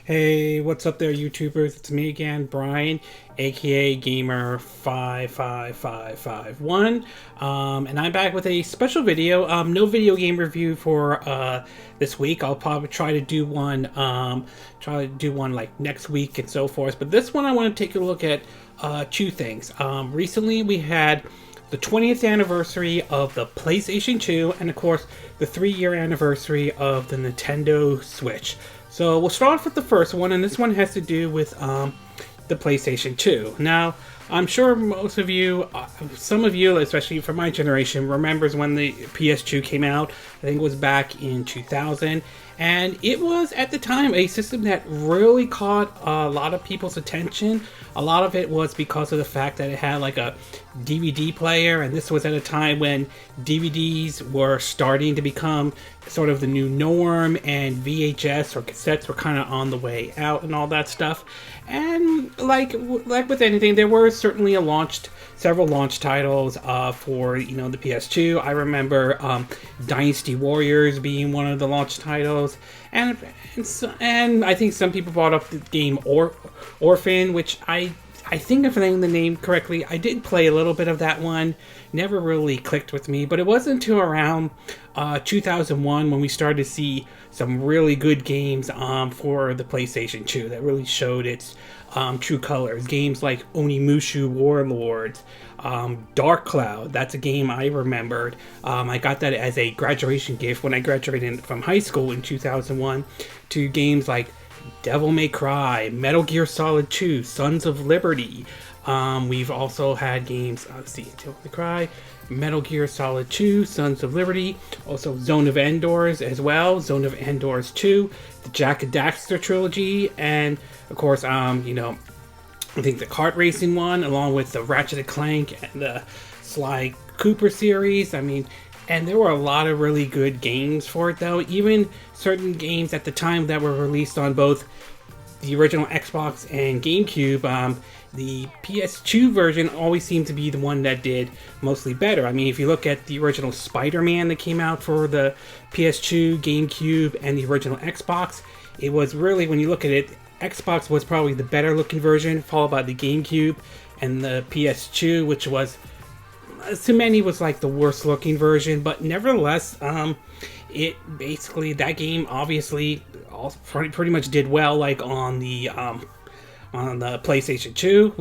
Hey, what's up there, YouTubers? It's me again, Brian, aka Gamer55551, and I'm back with a special video. No video game review for this week. I'll probably try to do one, like next week and so forth. But this one, I want to take a look at two things. Recently, we had the 20th anniversary of the PlayStation 2, and of course, the 3-year anniversary of the Nintendo Switch. So we'll start off with the first one, and this one has to do with the PlayStation 2. Now, I'm sure most of you, some of you, especially from my generation, remembers when the PS2 came out. I think it was back in 2000. And it was, at the time, a system that really caught a lot of people's attention. A lot of it was because of the fact that it had like a DVD player, and this was at a time when DVDs were starting to become sort of the new norm, and VHS or cassettes were kind of on the way out and all that stuff. And like with anything, there were certainly several launch titles for the PS2. I remember Dynasty Warriors being one of the launch titles, and I think some people brought up the game Orphan, which I think, if I'm saying the name correctly, I did play a little bit of that one. Never really clicked with me, but it wasn't until around 2001 when we started to see some really good games for the PlayStation 2 that really showed its true colors. Games like Onimusha Warlords, Dark Cloud. That's a game I remembered. I got that as a graduation gift when I graduated from high school in 2001. To games like Devil May Cry, Metal Gear Solid 2, Sons of Liberty. We've also had games, let's see, Devil May Cry, Metal Gear Solid 2, Sons of Liberty, also Zone of Endors as well, Zone of Endors 2, the Jak and Daxter trilogy, and of course, I think the kart racing one, along with the Ratchet and Clank and the Sly Cooper series. And there were a lot of really good games for it, though. Even certain games at the time that were released on both the original Xbox and GameCube, the PS2 version always seemed to be the one that did mostly better. If you look at the original Spider-Man that came out for the PS2, GameCube, and the original Xbox, it was really, when you look at it, Xbox was probably the better looking version, followed by the GameCube, and the PS2, which was, to many, was like the worst looking version. But nevertheless, it basically, that game obviously pretty much did well, like on the PlayStation 2.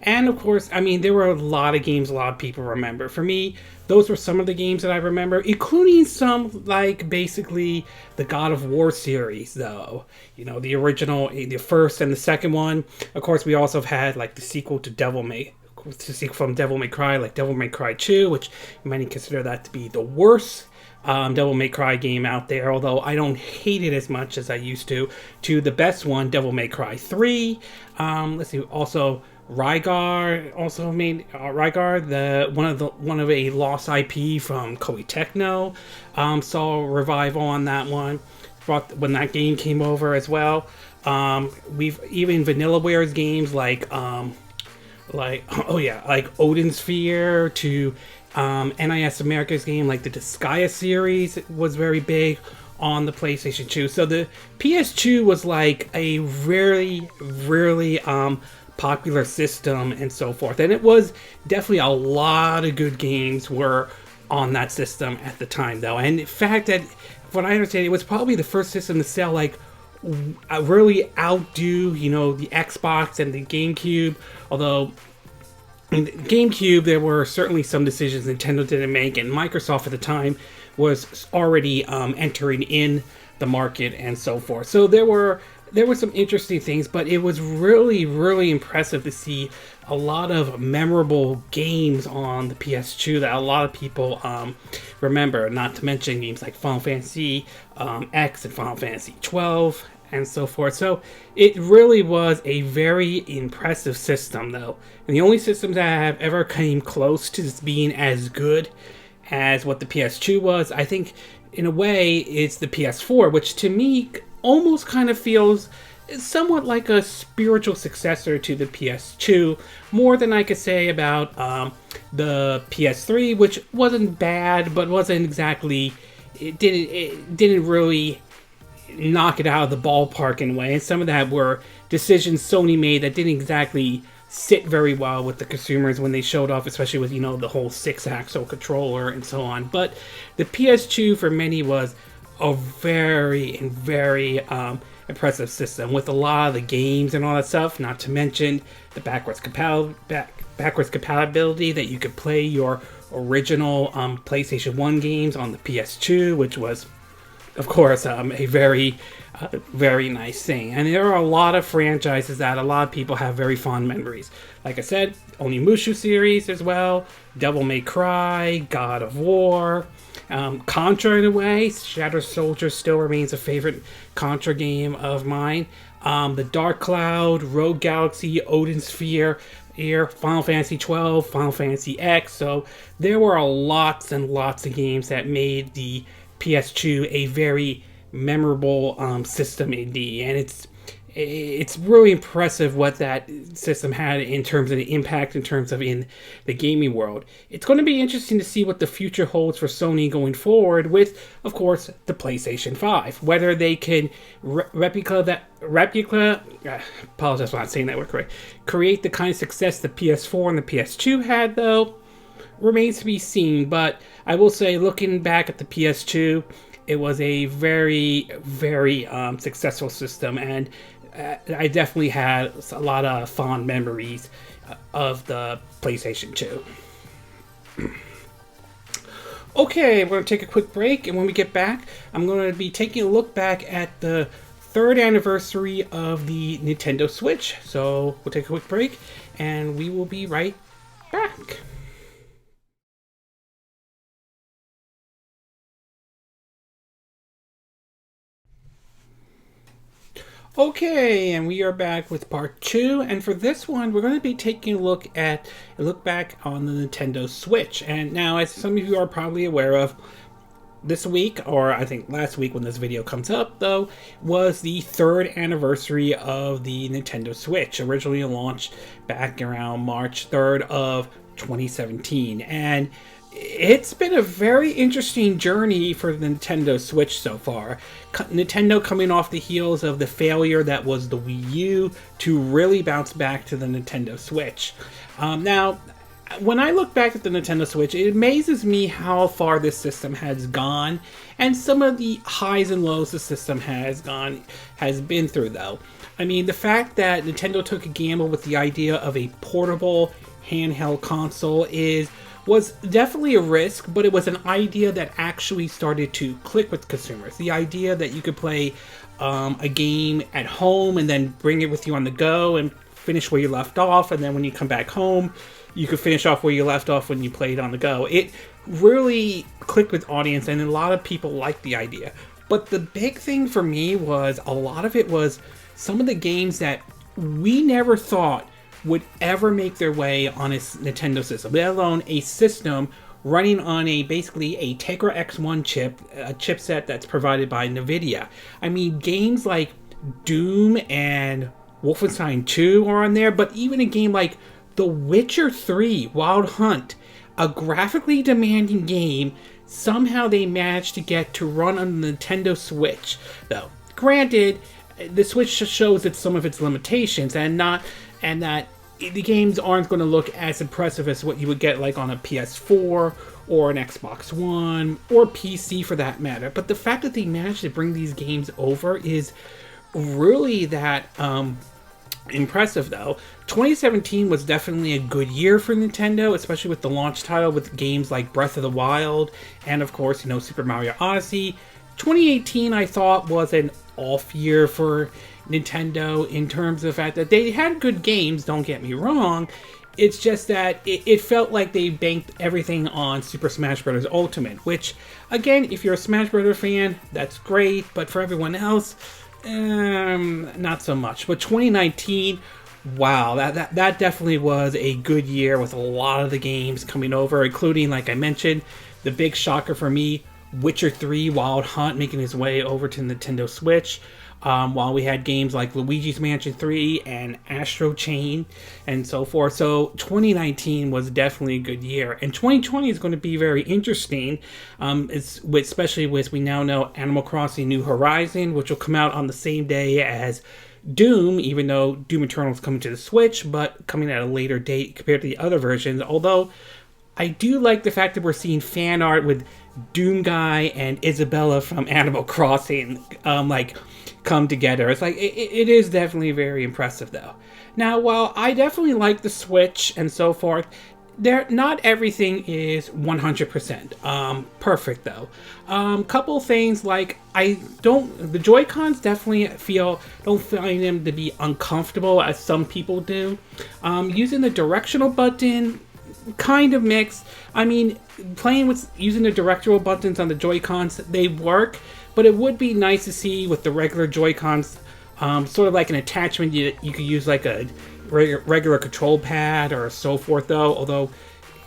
And of course, there were a lot of games a lot of people remember. For me, those were some of the games that I remember, including some like basically the God of War series, though. The original, the first and the second one. Of course, we also had like the sequel from Devil May Cry, like Devil May Cry 2, which many consider that to be the worst Devil May Cry game out there, although I don't hate it as much as I used to the best one, Devil May Cry 3. Let's see, also Rygar one of a lost IP from Koei Tecmo, saw a revival on that one when that game came over as well. We've even Vanillaware's games like Odin Sphere, to NIS America's game like the Disgaea series was very big on the PlayStation 2. So the PS2 was like a really, really popular system and so forth. And it was definitely a lot of good games were on that system at the time, though. And in fact, that, what I understand, it was probably the first system to sell like really outdo the Xbox and the GameCube. Although in the GameCube, there were certainly some decisions Nintendo didn't make, and Microsoft at the time was already entering in the market and so forth. So there were some interesting things, but it was really, really impressive to see a lot of memorable games on the PS2 that a lot of people remember. Not to mention games like Final Fantasy X and Final Fantasy 12 and so forth. So it really was a very impressive system, though. And the only systems that have ever came close to being as good as what the PS2 was, I think, in a way, it's the PS4, which to me almost kind of feels somewhat like a spiritual successor to the PS2, more than I could say about the PS3, which wasn't bad, but wasn't exactly, it didn't really knock it out of the ballpark in a way. And some of that were decisions Sony made that didn't exactly sit very well with the consumers when they showed off, especially with, the whole 6-axle controller and so on. But the PS2 for many was a very impressive system with a lot of the games and all that stuff, not to mention the backwards compatibility that you could play your original PlayStation 1 games on the PS2, which was, of course, a very nice thing. And there are a lot of franchises that a lot of people have very fond memories. Like I said, Onimusha series as well, Devil May Cry, God of War, Contra in a way. Shadow Soldier still remains a favorite Contra game of mine. The Dark Cloud, Rogue Galaxy, Odin Sphere, Final Fantasy 12, Final Fantasy X. So there were lots and lots of games that made the PS2 a very memorable system indeed, and it's really impressive what that system had in terms of the impact in terms of in the gaming world. It's going to be interesting to see what the future holds for Sony going forward with, of course, the PlayStation 5. Whether they can apologize for not saying that word correct, create the kind of success the PS4 and the PS2 had, though, remains to be seen. But I will say, looking back at the PS2, it was a very successful system, and I definitely had a lot of fond memories of the PlayStation 2. Okay, we're going to take a quick break, and when we get back, I'm going to be taking a look back at the 3rd anniversary of the Nintendo Switch. So we'll take a quick break, and we will be right back. Okay, and we are back with part 2, and for this one, we're going to be taking a look back on the Nintendo Switch. And now, as some of you are probably aware of, this week, or I think last week when this video comes up, though, was the 3rd anniversary of the Nintendo Switch, originally launched back around March 3rd of 2017. And it's been a very interesting journey for the Nintendo Switch so far. Nintendo coming off the heels of the failure that was the Wii U to really bounce back to the Nintendo Switch. Now, when I look back at the Nintendo Switch, it amazes me how far this system has gone, and some of the highs and lows the system has been through, though. I mean, the fact that Nintendo took a gamble with the idea of a portable handheld console was definitely a risk, but it was an idea that actually started to click with consumers. The idea that you could play a game at home and then bring it with you on the go and finish where you left off, and then when you come back home, you could finish off where you left off when you played on the go. It really clicked with audience, and a lot of people liked the idea. But the big thing for me was a lot of it was some of the games that we never thought would ever make their way on a Nintendo system, let alone a system running on basically a Tegra X1 chip, a chipset that's provided by NVIDIA. I mean, games like Doom and Wolfenstein 2 are on there, but even a game like The Witcher 3 Wild Hunt, a graphically demanding game, somehow they managed to get to run on the Nintendo Switch. Though, granted, the Switch just shows some of its limitations, and that the games aren't going to look as impressive as what you would get like on a PS4 or an Xbox One or PC for that matter. But the fact that they managed to bring these games over is really that impressive, though. 2017 was definitely a good year for Nintendo, especially with the launch title with games like Breath of the Wild and, of course, Super Mario Odyssey. 2018, I thought, was an off year for Nintendo in terms of the fact that they had good games, don't get me wrong. It's just that it felt like they banked everything on Super Smash Bros. Ultimate, which, again, if you're a Smash Bros. Fan, that's great, but for everyone else, not so much. But 2019, wow, that definitely was a good year with a lot of the games coming over, including, like I mentioned, the big shocker for me, Witcher 3 Wild Hunt making his way over to Nintendo Switch. while we had games like Luigi's Mansion 3 and Astro Chain and so forth. So 2019 was definitely a good year, and 2020 is going to be very interesting. Especially with, we now know, Animal Crossing New Horizon, which will come out on the same day as Doom, even though Doom Eternal is coming to the Switch, but coming at a later date compared to the other versions. Although I do like the fact that we're seeing fan art with Doom Guy and Isabella from Animal Crossing come together. It's like, it is definitely very impressive though. Now, while I definitely like the Switch and so forth, not everything is 100% perfect though. Couple things, like, the Joy-Cons definitely don't find them to be uncomfortable as some people do. Using the directional button, kind of mixed. I mean, using the directional buttons on the Joy-Cons, they work, but it would be nice to see with the regular Joy-Cons, sort of like an attachment you could use, like a regular control pad or so forth though. Although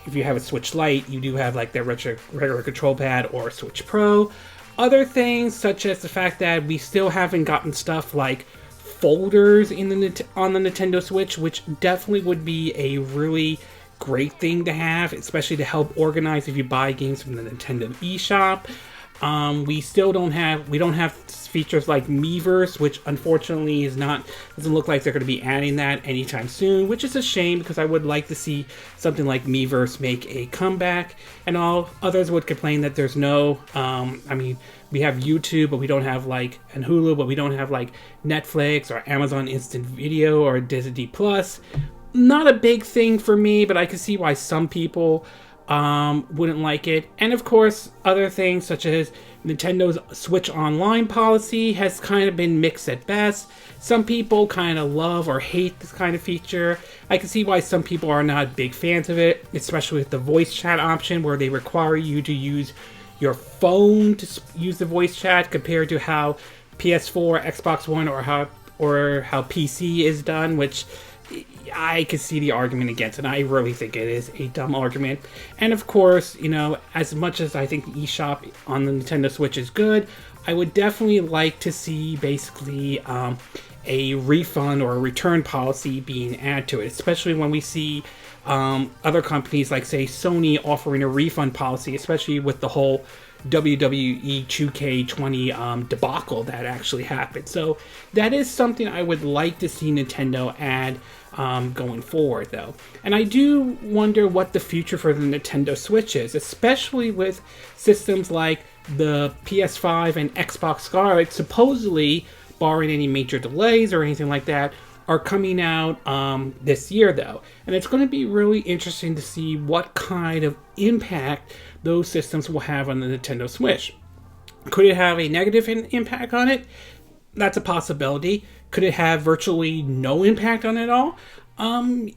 if you have a Switch Lite, you do have like the regular control pad or Switch Pro. Other things, such as the fact that we still haven't gotten stuff like folders on the Nintendo Switch, which definitely would be a really great thing to have, especially to help organize if you buy games from the Nintendo eShop. We don't have features like Miiverse, which unfortunately doesn't look like they're going to be adding that anytime soon, which is a shame because I would like to see something like Miiverse make a comeback. And all others would complain that there's no, we have YouTube, but we don't have and Hulu, but we don't have Netflix or Amazon Instant Video or Disney Plus. Not a big thing for me, but I can see why some people wouldn't like it. And of course, other things such as Nintendo's Switch Online policy has kind of been mixed at best. Some people kind of love or hate this kind of feature. I can see why some people are not big fans of it, especially with the voice chat option where they require you to use your phone to use the voice chat compared to how PS4, Xbox One, or how PC is done, which I could see the argument against, and I really think it is a dumb argument. And of course, as much as I think the eShop on the Nintendo Switch is good, I would definitely like to see basically a refund or a return policy being added to it, especially when we see other companies like, say, Sony offering a refund policy, especially with the whole WWE 2K20 debacle that actually happened. So that is something I would like to see Nintendo add going forward though. And I do wonder what the future for the Nintendo Switch is, especially with systems like the PS5 and Xbox Scarlet, supposedly, barring any major delays or anything like that, are coming out this year though. And it's going to be really interesting to see what kind of impact those systems will have on the Nintendo Switch. Could it have a negative impact on it? That's a possibility. Could it have virtually no impact on it at all?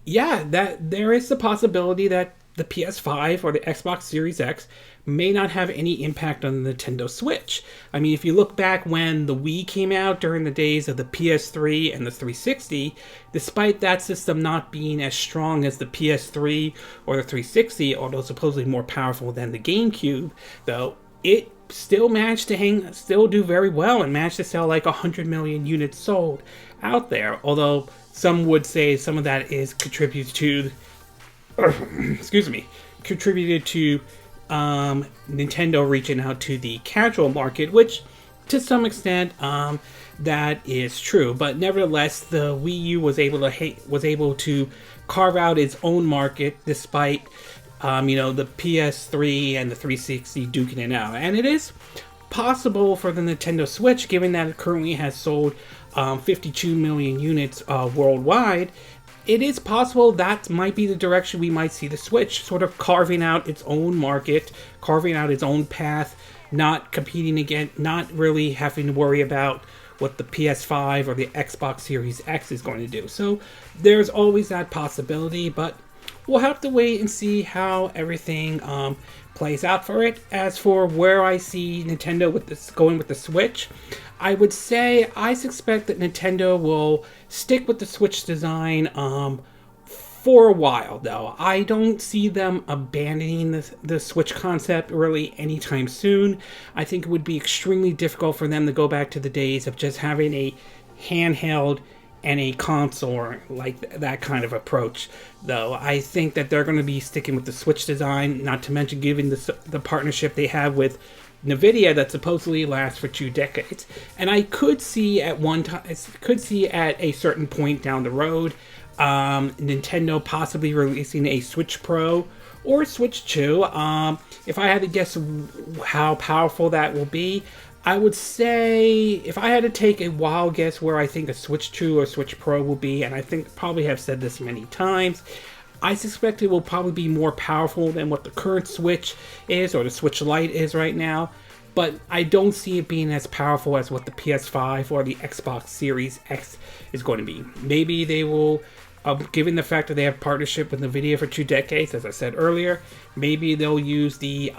Yeah, that there is the possibility that the PS5 or the Xbox Series X may not have any impact on the Nintendo Switch. I mean, if you look back when the Wii came out during the days of the PS3 and the 360, despite that system not being as strong as the PS3 or the 360, although supposedly more powerful than the GameCube, though, it still managed to still do very well and managed to sell like 100 million units sold out there. Although some would say some of that is contributed to Nintendo reaching out to the casual market, which to some extent that is true. But nevertheless, the Wii U was able to carve out its own market despite the PS3 and the 360 duking it out. And it is possible for the Nintendo Switch, given that it currently has sold 52 million units worldwide, it is possible that might be the direction we might see the Switch, sort of carving out its own market, carving out its own path, not competing again, not really having to worry about what the PS5 or the Xbox Series X is going to do. So there's always that possibility, but we'll have to wait and see how everything plays out for it. As for where I see Nintendo going with the Switch, I would say I suspect that Nintendo will stick with the Switch design for a while, though. I don't see them abandoning the Switch concept really anytime soon. I think it would be extremely difficult for them to go back to the days of just having a handheld and a console, or like that kind of approach, though. I think that they're going to be sticking with the Switch design, not to mention giving the partnership they have with NVIDIA that supposedly lasts for 2 decades. And I could see at a certain point down the road, Nintendo possibly releasing a Switch Pro or Switch.to. If I had to guess how powerful that will be, I would say, if I had to take a wild guess where I think a Switch.to or Switch Pro will be, and I think probably have said this many times, I suspect it will probably be more powerful than what the current Switch is, or the Switch Lite is right now, but I don't see it being as powerful as what the PS5 or the Xbox Series X is going to be. Maybe they will, given the fact that they have partnership with NVIDIA for 2 decades, as I said earlier, maybe they'll use the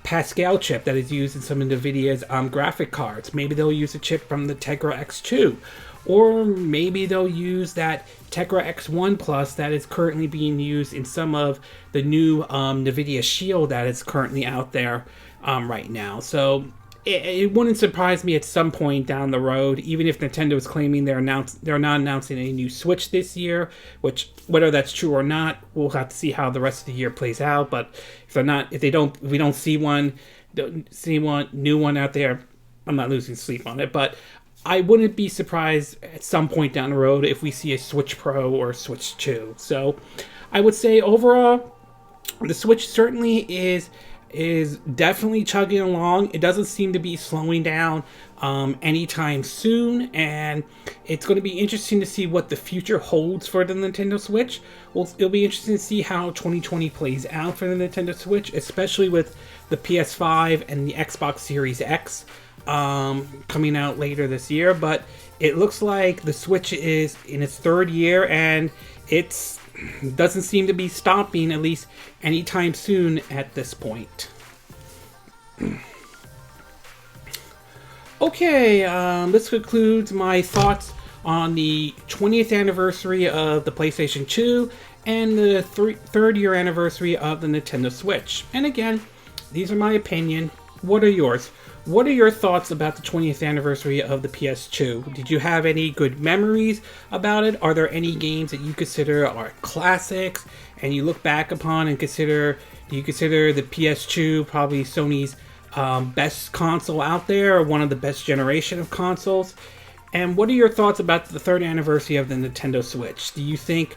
Pascal chip that is used in some of NVIDIA's graphic cards. Maybe they'll use a chip from the Tegra X2. Or maybe they'll use that Tegra X1 Plus that is currently being used in some of the new NVIDIA Shield that is currently out there right now. So it wouldn't surprise me at some point down the road, even if Nintendo is claiming they're not announcing a new Switch this year, which, whether that's true or not, we'll have to see how the rest of the year plays out. But if we don't see one new one out there, I'm not losing sleep on it. But I wouldn't be surprised at some point down the road if we see a Switch Pro or Switch.to. So I would say overall, the Switch certainly is definitely chugging along. It doesn't seem to be slowing down anytime soon, and it's going to be interesting to see what the future holds for the Nintendo Switch. Well, it'll be interesting to see how 2020 plays out for the Nintendo Switch, especially with the PS5 and the Xbox Series X coming out later this year. But it looks like the Switch is in its 3rd year, and it doesn't seem to be stopping, at least anytime soon at this point. Okay, this concludes my thoughts on the 20th anniversary of the PlayStation 2 and the 3rd year anniversary of the Nintendo Switch. And again, these are my opinion. What are yours? What are your thoughts about the 20th anniversary of the PS2? Did you have any good memories about it? Are there any games that you consider are classics and you look back upon and do you consider the PS2 probably Sony's best console out there, or one of the best generation of consoles? And what are your thoughts about the 3rd anniversary of the Nintendo Switch? Do you think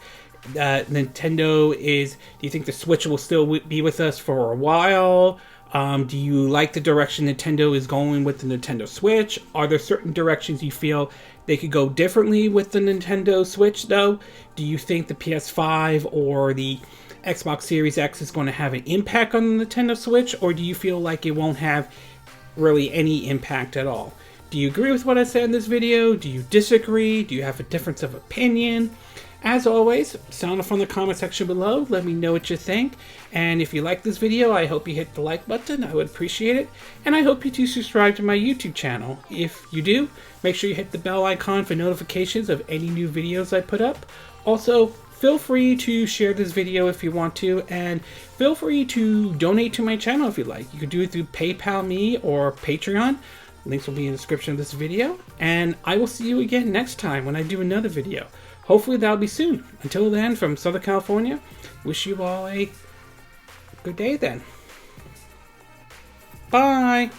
that do you think the Switch will still be with us for a while? Do you like the direction Nintendo is going with the Nintendo Switch? Are there certain directions you feel they could go differently with the Nintendo Switch, though? Do you think the PS5 or the Xbox Series X is going to have an impact on the Nintendo Switch, or do you feel like it won't have really any impact at all? Do you agree with what I said in this video? Do you disagree? Do you have a difference of opinion? As always, sound off on the comment section below. Let me know what you think. And if you like this video, I hope you hit the like button. I would appreciate it. And I hope you do subscribe to my YouTube channel. If you do, make sure you hit the bell icon for notifications of any new videos I put up. Also, feel free to share this video if you want to, and feel free to donate to my channel if you like. You could do it through PayPal me or Patreon. Links will be in the description of this video. And I will see you again next time when I do another video. Hopefully that'll be soon. Until then, from Southern California, wish you all a good day then. Bye!